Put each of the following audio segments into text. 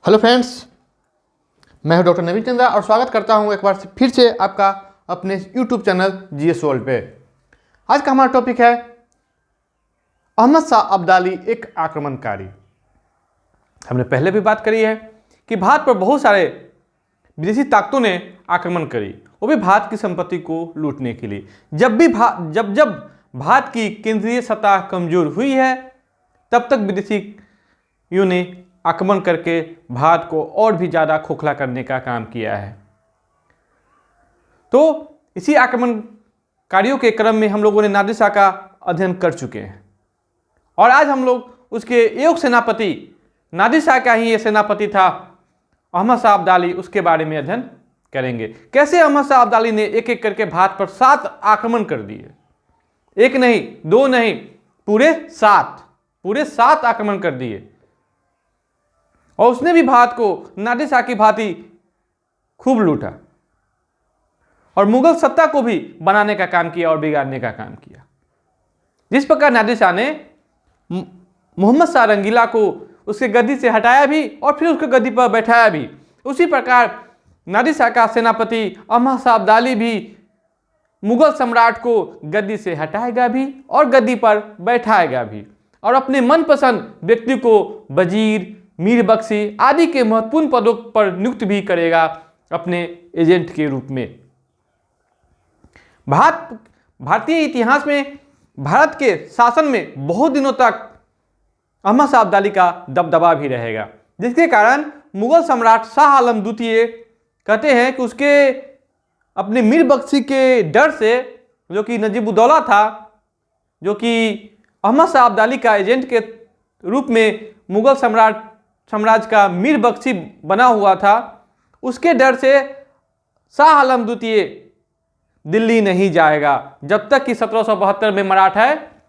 Hello friends, मैं हूं doctor नवीन चंद्रा और स्वागत करता हूं एक बार फिर से आपका अपने यूट्यूब चैनल जीएस वर्ल्ड पे। आज का हमारा टॉपिक है अहमद शाह अब्दाली एक आक्रमणकारी। हमने पहले भी बात करी है कि भारत पर बहुत सारे विदेशी ताकतों ने आक्रमण करी, वो भी भारत की संपत्ति को लूटने के लिए। जब भारत की केंद्रीय सत्ता कमजोर हुई है, तब तक विदेशियों ने आक्रमण करके भारत को और भी ज़्यादा खोखला करने का काम किया है। तो इसी आक्रमणकारियों के क्रम में हम लोगों ने नादिर शाह का अध्ययन कर चुके हैं और आज हम लोग उसके एक सेनापति, नादिर शाह का ही ये सेनापति था अहमद शाह अब्दाली, उसके बारे में अध्ययन करेंगे। कैसे अहमद शाह अब्दाली ने एक एक करके भारत पर 7 आक्रमण कर दिए, एक नहीं, 2 नहीं, पूरे 7 आक्रमण कर दिए। और उसने भी भारत को नादिर शाह की भांति खूब लूटा और मुगल सत्ता को भी बनाने का काम किया और बिगाड़ने का काम किया। जिस प्रकार नादिर शाह ने मोहम्मद शाह रंगीला को उसके गद्दी से हटाया भी और फिर उसको गद्दी पर बैठाया भी, उसी प्रकार नादिर शाह का सेनापति अहमद शाह अब्दाली भी मुगल सम्राट को गद्दी से हटाएगा भी और गद्दी पर बैठाएगा भी और अपने मनपसंद व्यक्ति को वजीर, मीर बख्शी आदि के महत्वपूर्ण पदों पर नियुक्त भी करेगा अपने एजेंट के रूप में। भारतीय इतिहास में भारत के शासन में बहुत दिनों तक अहमद शाह अब्दाली का दबदबा भी रहेगा, जिसके कारण मुगल सम्राट शाह आलम द्वितीय कहते हैं कि उसके अपने मीर बख्शी के डर से, जो कि नजीब-उद-दौला था, जो कि अहमद शाह अब्दाली का एजेंट के रूप में मुगल साम्राज्य का मीर बख्शी बना हुआ था, उसके डर से शाह आलम द्वितीय दिल्ली नहीं जाएगा जब तक कि 1772 में मराठा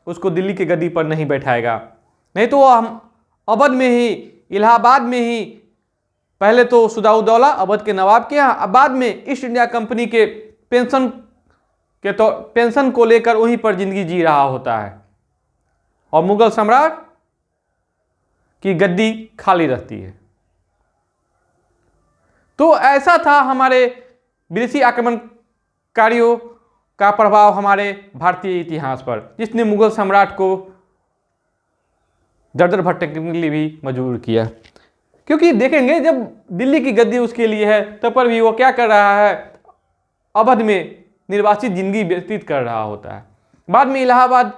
उसको दिल्ली की गद्दी पर नहीं बैठाएगा। नहीं तो हम अवध में ही, इलाहाबाद में ही, पहले तो सुजा-उद-दौला अवध के नवाब के यहाँ, बाद में ईस्ट इंडिया कंपनी के पेंशन को लेकर वहीं पर जिंदगी जी रहा होता है और मुगल सम्राट की गद्दी खाली रहती है। तो ऐसा था हमारे विदेशी आक्रमणकारियों का प्रभाव हमारे भारतीय इतिहास पर, जिसने मुगल सम्राट को दर भटकने के लिए भी मजबूर किया। क्योंकि देखेंगे, जब दिल्ली की गद्दी उसके लिए है, तब पर भी वो क्या कर रहा है, अवध में निर्वासित जिंदगी व्यतीत कर रहा होता है। बाद में इलाहाबाद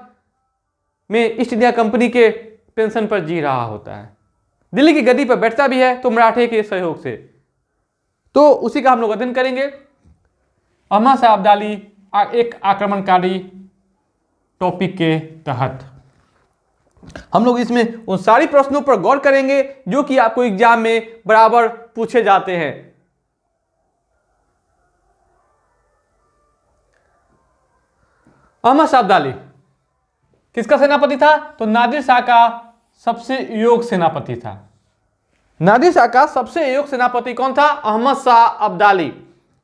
में ईस्ट इंडिया कंपनी के पेंशन पर जी रहा होता है। दिल्ली की गद्दी पर बैठता भी है तो मराठे के सहयोग से। तो उसी का हम लोग अध्ययन करेंगे। अहमद शाह अब्दाली एक आक्रमणकारी टॉपिक के तहत हम लोग इसमें उन सारी प्रश्नों पर गौर करेंगे जो कि आपको एग्जाम में बराबर पूछे जाते हैं। अहमद शाह अब्दाली किसका सेनापति था? तो नादिर शाह का सबसे योग्य सेनापति था। नादिर शाह का सबसे योग्य सेनापति कौन था? अहमद शाह अब्दाली।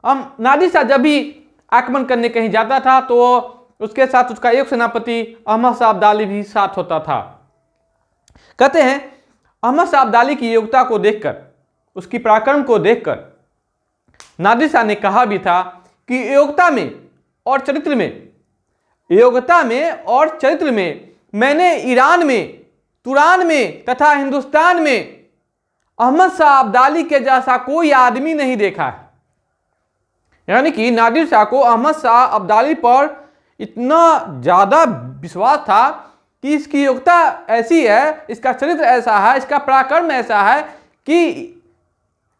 नादिर शाह जब भी आक्रमण करने कहीं जाता था तो उसके साथ उसका एक सेनापति अहमद शाह अब्दाली भी साथ होता था। कहते हैं अहमद शाह अब्दाली की योग्यता को देखकर, उसकी पराक्रम को देखकर नादिर शाह ने कहा भी था कि योग्यता में और चरित्र में मैंने ईरान में, तुरान में तथा हिंदुस्तान में अहमद शाह अब्दाली के जैसा कोई आदमी नहीं देखा है। यानी कि नादिर शाह को अहमद शाह अब्दाली पर इतना ज्यादा विश्वास था कि इसकी योग्यता ऐसी है, इसका चरित्र ऐसा है, इसका पराक्रम ऐसा है कि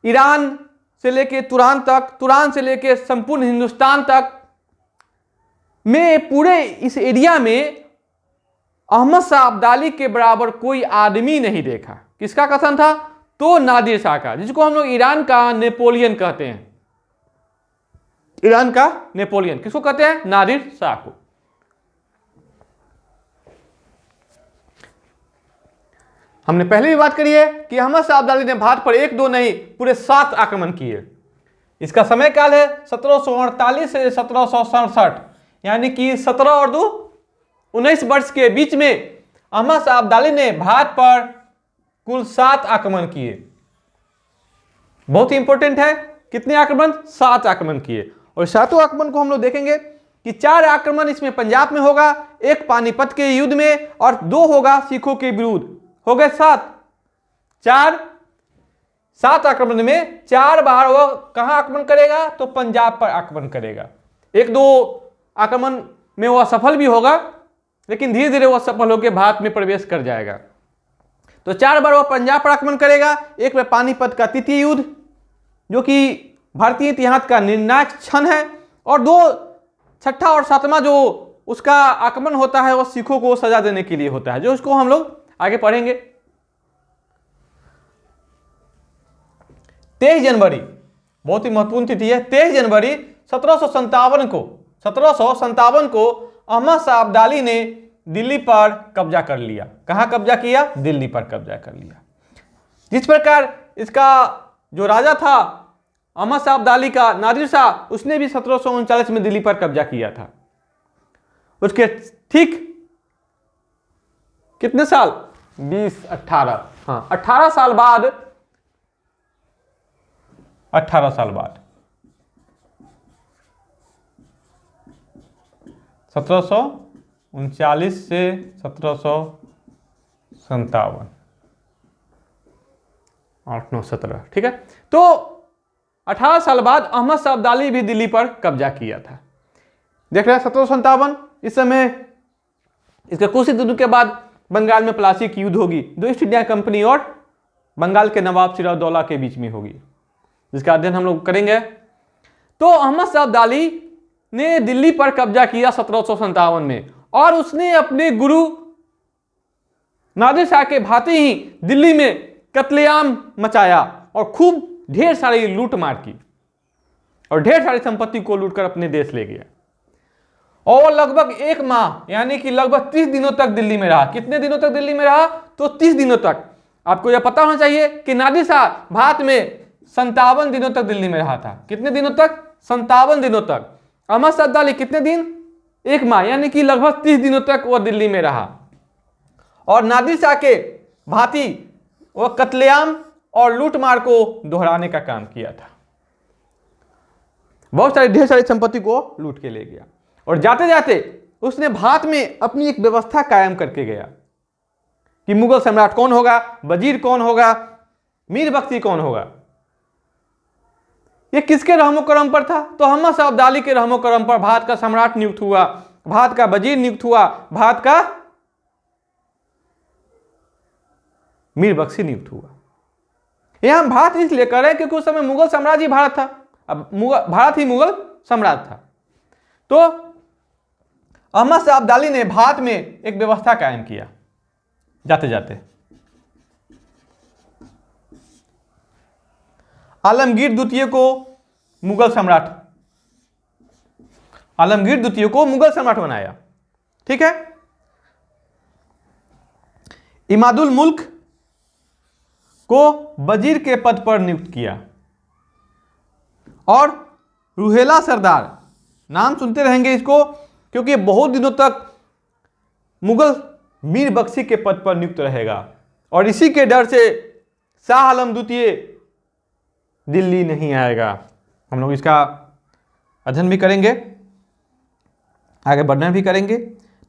ईरान से लेके तुरान तक, तुरान से लेके संपूर्ण हिंदुस्तान तक में, पूरे इस एरिया में अहमद शाह अब्दाली के बराबर कोई आदमी नहीं देखा। किसका कथन था? तो नादिर शाह का, जिसको हम लोग ईरान का नेपोलियन कहते हैं। ईरान का नेपोलियन किसको कहते हैं? नादिर शाह को। हमने पहले भी बात करी है कि अहमद शाह अब्दाली ने भारत पर 1-2 नहीं, पूरे 7 आक्रमण किए। इसका समय काल है 1748 से 1767, यानी कि 17 और 2 19 वर्ष के बीच में अहमद शाह अब्दाली ने भारत पर कुल 7 आक्रमण किए। बहुत ही इंपॉर्टेंट है। कितने आक्रमण? 7 आक्रमण किए। और 7 आक्रमण को हम लोग देखेंगे कि 4 आक्रमण इसमें पंजाब में होगा, 1 पानीपत के युद्ध में और 2 होगा सिखों के विरुद्ध। हो गए 7। 7 आक्रमण में 4 बार वो कहां आक्रमण करेगा? तो पंजाब पर आक्रमण करेगा। 1-2 आक्रमण में वो असफल भी होगा, लेकिन धीरे धीरे वो सफल होकर भारत में प्रवेश कर जाएगा। तो 4 बार वो पंजाब पर आक्रमण करेगा। एक में पानीपत का तृतीय युद्ध, जो कि भारतीय इतिहास का निर्णायक क्षण है, और 2 छठा और 7वां जो उसका आक्रमण होता है वो सिखों को सजा देने के लिए होता है, जो उसको हम लोग आगे पढ़ेंगे। 23 जनवरी बहुत ही महत्वपूर्ण तिथि है। 23 जनवरी 1757 को अहमद शाह अब्दाली ने दिल्ली पर कब्जा कर लिया। कहां कब्जा किया? दिल्ली पर कब्जा कर लिया। जिस प्रकार इसका जो राजा था अहमद शाह अब्दाली का, नादिर शाह, उसने भी 1739 में दिल्ली पर कब्जा किया था। उसके ठीक कितने साल? 18 साल बाद 18 साल बाद 1739 से 1757, 8, 9, 17, ठीक है। तो 18 साल बाद अहमद शाह अब्दाली भी दिल्ली पर कब्जा किया था। देख रहे हैं 1757। इस समय इसके कुछ ही दिनों के बाद बंगाल में प्लासी की युद्ध होगी, जो ईस्ट इंडिया कंपनी और बंगाल के नवाब सिराजदौला के बीच में होगी, जिसका अध्ययन हम लोग करेंगे। तो अहमद शाह अब्दाली ने दिल्ली पर कब्जा किया 1757 में, और उसने अपने गुरु नादिर शाह के भांति ही दिल्ली में कत्लेआम मचाया और खूब ढेर सारी लूट मार की और ढेर सारी संपत्ति को लूटकर अपने देश ले गया। और लगभग 1 माह यानी कि लगभग 30 दिनों तक दिल्ली में रहा। कितने दिनों तक दिल्ली में रहा? तो 30 दिनों तक। आपको यह पता होना चाहिए कि नादिर शाह भारत में 57 दिनों तक दिल्ली में रहा था। कितने दिनों तक? 57 दिनों तक। अहमद शाह अब्दाली कितने दिन? 1 माह यानी कि लगभग 30 दिनों तक वह दिल्ली में रहा, और नादिर शाह के भांति वह कत्लेआम और लूटमार को दोहराने का काम किया था। बहुत सारी ढेर सारी संपत्ति को लूट के ले गया, और जाते जाते उसने भारत में अपनी एक व्यवस्था कायम करके गया कि मुगल सम्राट कौन होगा, वजीर कौन होगा, मीर बख्शी कौन होगा। ये किसके रहमो करम पर था? तो अहमद शाह अब्दाली के रहमो करम पर भारत का सम्राट नियुक्त हुआ, भारत का वजीर नियुक्त हुआ, भारत का मीर बख्शी नियुक्त हुआ। यह हम भारत इसलिए कर रहे हैं क्योंकि उस समय मुगल साम्राज्य ही भारत था। अब भारत ही मुगल साम्राज्य था। तो अहमद शाह अब्दाली ने भारत में एक व्यवस्था कायम किया। जाते जाते आलमगीर द्वितीय को मुगल सम्राट बनाया, ठीक है। इमादुल मुल्क को वजीर के पद पर नियुक्त किया, और रुहेला सरदार, नाम सुनते रहेंगे इसको क्योंकि बहुत दिनों तक मुगल मीर बख्शी के पद पर नियुक्त रहेगा, और इसी के डर से शाह आलम द्वितीय दिल्ली नहीं आएगा। हम लोग इसका अध्ययन भी करेंगे, आगे वर्णन भी करेंगे।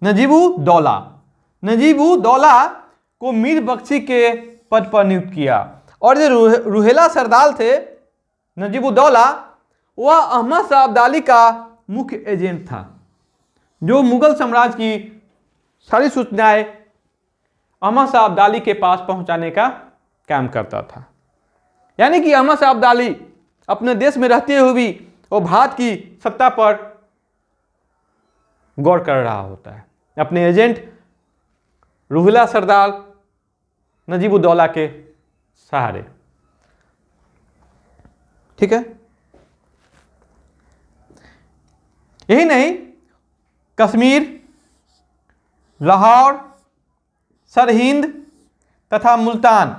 नजीबुद्दौला को मीर बख्शी के पद पर नियुक्त किया, और जो रुहेला सरदार थे नजीबुद्दौला, वह अहमद शाह अब्दाली का मुख्य एजेंट था, जो मुगल साम्राज्य की सारी सूचनाएं अहमद शाह अब्दाली के पास पहुंचाने का काम करता था। यानी कि अहमद शाह अब्दाली अपने देश में रहते हुए भी वो भारत की सत्ता पर गौर कर रहा होता है, अपने एजेंट रुहेला सरदार नजीबुद्दौला के सहारे, ठीक है। यही नहीं, कश्मीर, लाहौर, सरहिंद तथा मुल्तान,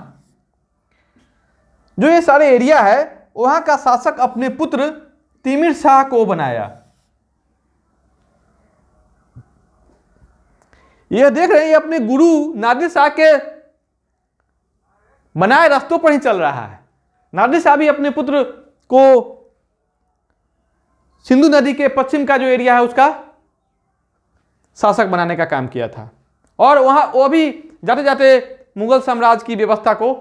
जो ये सारे एरिया है, वहां का शासक अपने पुत्र तिमिर शाह को बनाया। यह देख रहे हैं, ये अपने गुरु नादिर शाह के बनाए रास्तों पर ही चल रहा है। नादिर शाह भी अपने पुत्र को सिंधु नदी के पश्चिम का जो एरिया है उसका शासक बनाने का काम किया था, और वहां वो भी जाते जाते मुगल साम्राज्य की व्यवस्था को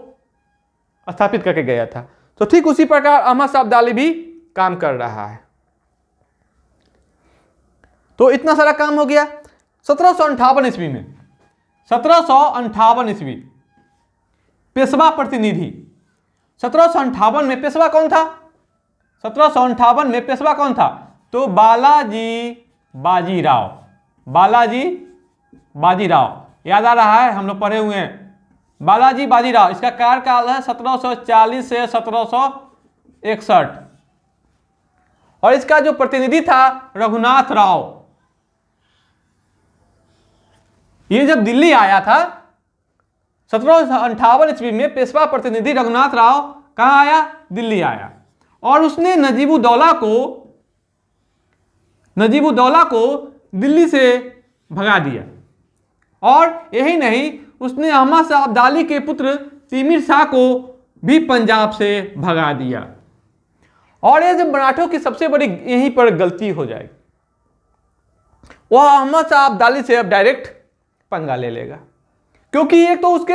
स्थापित करके गया था। तो ठीक उसी प्रकार अहमद शाह अब्दाली भी काम कर रहा है। तो इतना सारा काम हो गया। 1758 ईस्वी में, 1758 ईस्वी पेशवा प्रतिनिधि, 1758 में पेशवा कौन था? 1758 में पेशवा कौन था? तो बालाजी बाजीराव, बालाजी बाजीराव, याद आ रहा है, हम लोग पढ़े हुए हैं। बालाजी बाजीराव, इसका कार्यकाल है 1740 से 1761, और इसका जो प्रतिनिधि था रघुनाथ राव। ये जब दिल्ली आया था 1758 ईस्वी में, पेशवा प्रतिनिधि रघुनाथ राव कहां आया? दिल्ली आया, और उसने नजीबुद्दौला को दिल्ली से भगा दिया। और यही नहीं, उसने अहमद शाह अब्दाली के पुत्र तिमिर शाह को भी पंजाब से भगा दिया। और ये जब मराठों की सबसे बड़ी यहीं पर गलती हो जाएगी, वह अहमद शाह अब्दाली से अब डायरेक्ट पंगा ले लेगा, क्योंकि एक तो उसके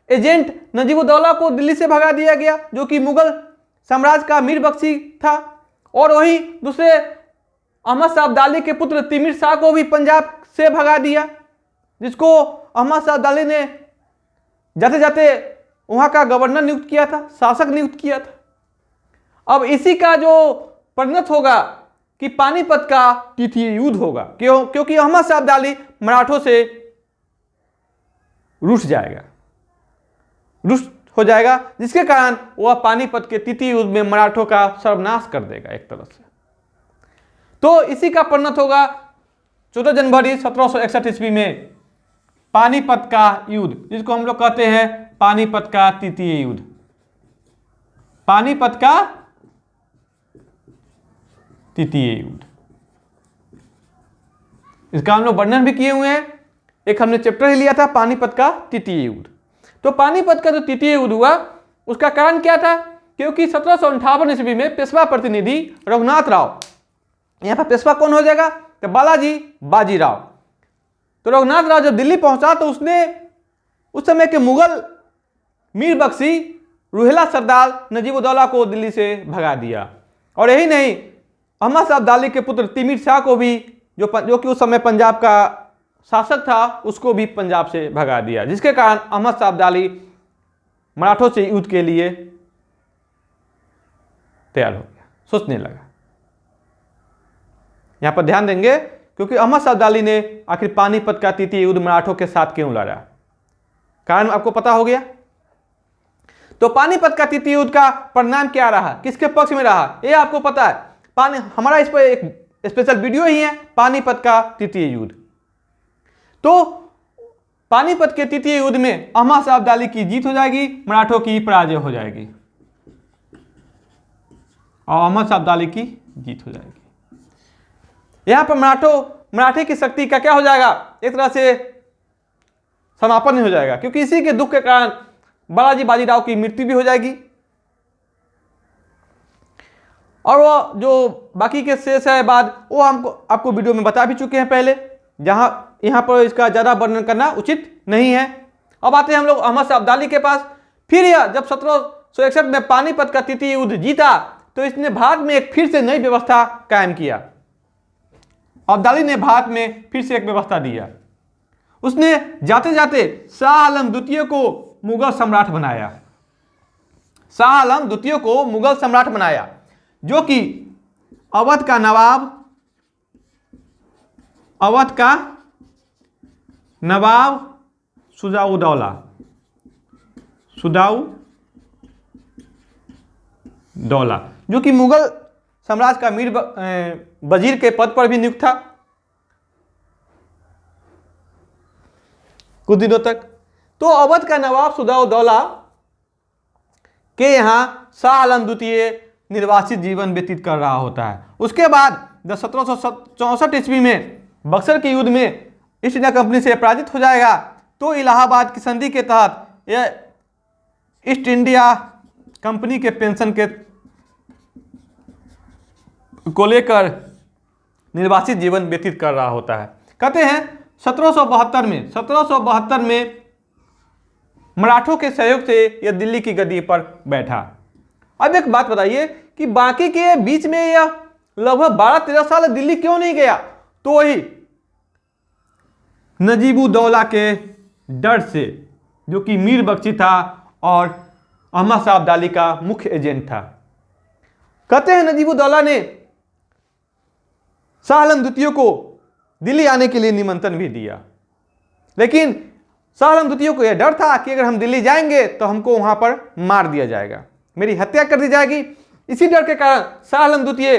एजेंट नजीबुद्दौला को दिल्ली से भगा दिया गया, जो कि मुगल साम्राज्य का मीर बख्शी था, और वही दूसरे अहमद शाह अब्दाली के पुत्र तिमिर शाह को भी पंजाब से भगा दिया, जिसको अहमद शाह अब्दाली ने जाते जाते वहां का गवर्नर नियुक्त किया था, शासक नियुक्त किया था। अब इसी का जो परिणत होगा कि पानीपत का तृतीय युद्ध होगा, क्योंकि अहमद शाह अब्दाली मराठों से रुठ हो जाएगा, जिसके कारण वह पानीपत के तृतीय युद्ध में मराठों का सर्वनाश कर देगा एक तरह से। तो इसी का परिणत होगा 14 जनवरी 1761 ईस्वी में पानीपत का युद्ध, जिसको हम लोग कहते हैं पानीपत का तृतीय युद्ध। पानीपत का तृतीय युद्ध, इसका हम लोग वर्णन भी किए हुए हैं, एक हमने चैप्टर ही लिया था पानीपत का तृतीय युद्ध। तो पानीपत का जो तृतीय युद्ध हुआ उसका कारण क्या था? क्योंकि 1758 ईस्वी में पेशवा प्रतिनिधि रघुनाथ राव, यहां पर पेशवा कौन हो जाएगा? तो बालाजी बाजीराव। तो रघुनाथ राव जब दिल्ली पहुंचा तो उसने उस समय के मुगल मीर बख्शी रुहेला सरदार नजीबुद्दौला को दिल्ली से भगा दिया, और यही नहीं, अहमद शाह अब्दाली के पुत्र तिमिर शाह को भी, जो कि उस समय पंजाब का शासक था, उसको भी पंजाब से भगा दिया, जिसके कारण अहमद शाह अब्दाली मराठों से युद्ध के लिए तैयार हो गया, सोचने लगा। यहां पर ध्यान देंगे, क्योंकि अहमद शाह अब्दाली ने आखिर पानीपत का तृतीय युद्ध मराठों के साथ क्यों लड़ा, कारण आपको पता हो गया। तो पानीपत का तृतीय युद्ध का परिणाम क्या रहा, किसके पक्ष में रहा, ये आपको पता है। हमारा इस पर एक स्पेशल वीडियो ही है, पानीपत का तृतीय युद्ध। तो पानीपत के तृतीय युद्ध में अहमद शाह अब्दाली की जीत हो जाएगी, मराठों की पराजय हो जाएगी, और अहमद शाह अब्दाली की जीत हो जाएगी। यहां पर मराठे की शक्ति का क्या हो जाएगा? एक तरह से समापन ही हो जाएगा, क्योंकि इसी के दुख के कारण बालाजी बाजीराव की मृत्यु भी हो जाएगी, और वो जो बाकी के शेष है बाद, वो आपको वीडियो में बता भी चुके हैं पहले, जहां यहां पर इसका ज्यादा वर्णन करना उचित नहीं है। अब आते हैं हम लोग अहमद शाह अब्दाली के पास। फिर यह जब 1761 में पानीपत का तृतीय युद्ध जीता, तो इसने भारत में एक फिर से नई व्यवस्था कायम किया। अब्दाली ने भारत में फिर से एक व्यवस्था दिया। उसने जाते जाते शाह आलम द्वितीय को मुगल सम्राट बनाया, शाह आलम द्वितीय को मुगल सम्राट बनाया, जो कि अवध का नवाब सुजाउदौला जो कि मुगल साम्राज्य का मीर वजीर के पद पर भी नियुक्त था कुछ दिनों तक। तो अवध का नवाब सुजाउदौला के यहाँ शाह आलम द्वितीय निर्वासित जीवन व्यतीत कर रहा होता है। उसके बाद जब 1764 ईस्वी में बक्सर के युद्ध में ईस्ट इंडिया कंपनी से पराजित हो जाएगा, तो इलाहाबाद की संधि के तहत यह ईस्ट इंडिया कंपनी के पेंशन के को लेकर निर्वासित जीवन व्यतीत कर रहा होता है। कहते हैं 1772 में मराठों के सहयोग से यह दिल्ली की गद्दी पर बैठा। अब एक बात बताइए कि बाकी के बीच में यह लगभग 12-13 साल दिल्ली क्यों नहीं गया? तो वही नजीबुद्दौला के डर से, जो कि मीर बख्शी था और अहमद शाह अब्दाली का मुख्य एजेंट था। कहते हैं नजीबुद्दौला ने शाह आलम द्वितीय को दिल्ली आने के लिए निमंत्रण भी दिया, लेकिन शाह आलम द्वितीय को यह डर था कि अगर हम दिल्ली जाएंगे तो हमको वहां पर मार दिया जाएगा, मेरी हत्या कर दी जाएगी। इसी डर के कारण शाह आलम द्वितीय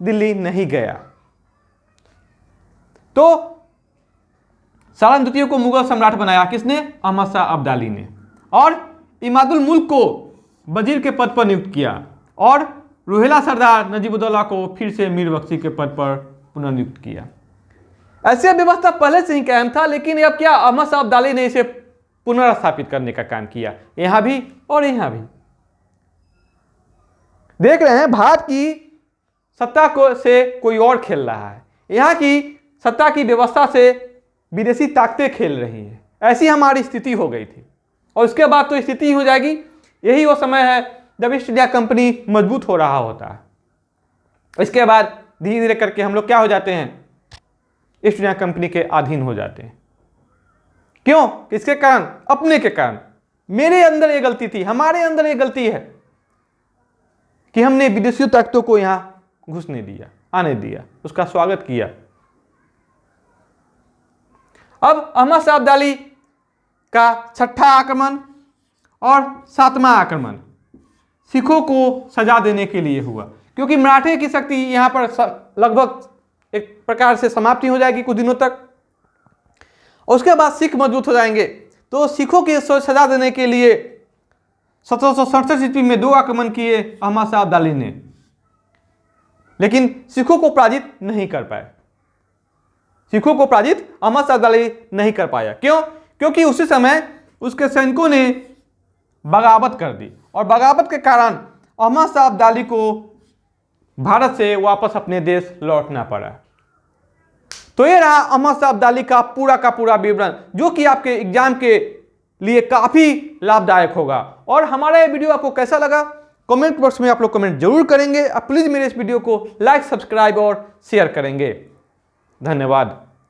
दिल्ली नहीं गया। तो शाह आलम द्वितीय को मुगल सम्राट बनाया किसने? अहमद शाह अब्दाली ने। और इमादुल मुल्क को वजीर के पद पर नियुक्त किया और रोहिला सरदार नजीबुद्दौला को फिर से मीर बख्शी के पद पर पुनर्नियुक्त किया। ऐसी व्यवस्था पहले से ही कायम था, लेकिन अब क्या अहमद शाह अब्दाली ने इसे पुनर्स्थापित करने का काम किया, यहां भी और यहां भी। देख रहे हैं भारत की सत्ता को से कोई और खेल रहा है, यहां की सत्ता की व्यवस्था से विदेशी ताकतें खेल रही हैं। ऐसी हमारी स्थिति हो गई थी और उसके बाद तो स्थिति हो जाएगी। यही वो समय है जब ईस्ट इंडिया कंपनी मजबूत हो रहा होता है। इसके बाद धीरे धीरे करके हम लोग क्या हो जाते हैं? ईस्ट इंडिया कंपनी के अधीन हो जाते हैं। क्यों? किसके कारण? अपने के कारण। मेरे अंदर ये गलती थी, हमारे अंदर ये गलती है कि हमने विदेशी ताकतों को यहां घुसने दिया, आने दिया, उसका स्वागत किया। अब अहमद शाह अब्दाली का 6ठा आक्रमण और 7वां आक्रमण सिखों को सजा देने के लिए हुआ, क्योंकि मराठे की शक्ति यहां पर लगभग एक प्रकार से समाप्ति हो जाएगी कुछ दिनों तक। उसके बाद सिख मजबूत हो जाएंगे। तो सिखों की सजा देने के लिए 1767 ईस्वी में 2 आक्रमण किए अहमद शाह अब्दाली ने, लेकिन सिखों को पराजित नहीं कर पाए। सिखों को पराजित अहमद शाह अब्दाली नहीं कर पाया। क्यों? क्योंकि उसी समय उसके सैनिकों ने बगावत कर दी और बगावत के कारण अहमद शाह अब्दाली को भारत से वापस अपने देश लौटना पड़ा। तो ये रहा अहमद शाह अब्दाली का पूरा विवरण, जो कि आपके एग्जाम के लिए काफी लाभदायक होगा। और हमारा ये वीडियो आपको कैसा लगा कमेंट बॉक्स में आप लोग कमेंट जरूर करेंगे। आप प्लीज मेरे इस वीडियो को लाइक, सब्सक्राइब और शेयर करेंगे। धन्यवाद।